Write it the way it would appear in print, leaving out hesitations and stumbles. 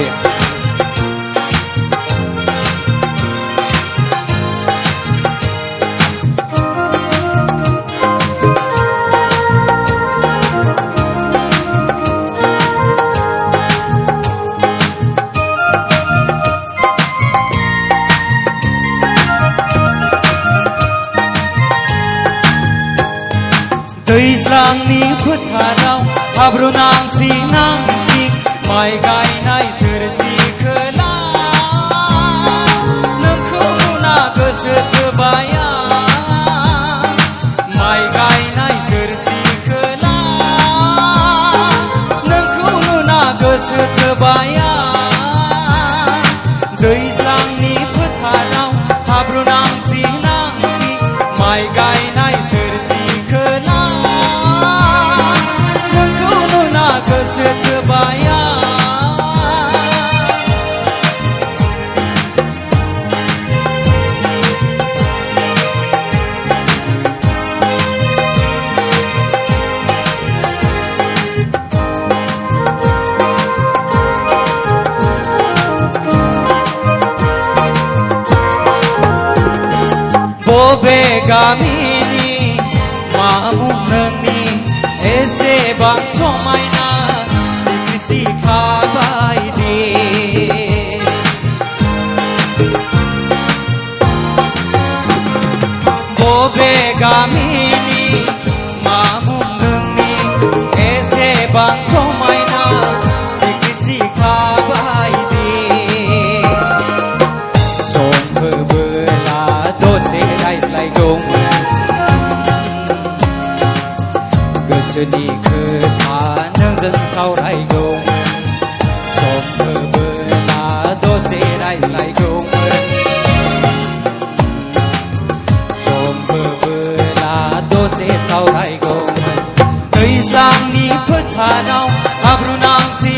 दे। दैज्लांनि फोथाराव हाब्रु नांसि नांसि माइ गायनाय सोरजिखोला नोंखौ नुना गोसो थोबाया माइ गायनाय सोरजिखोला नोंखौ नुना गोसो थोबाया दैज्लांनि फोथाराव हाब्रु नांसि नांसि माइ गायनाय सोरजिखोला गोसो थोबाया बबे गामिनि मा मुं नोंनि एसेबां समायना सिखाबाय दे बबे गामिनि मा मुं नोंनि एसेबां समायना सिखाबाय दे सम होबोला दसे रायज्लायगौमोन गोसोनि खोथा नोंजों सावरायगौमोन सम होबोला दसे रायज्लायगौमोन सम होबोला दसे सावरायगौमोन दैज्लांनि फोथाराव हाब्रु नांसि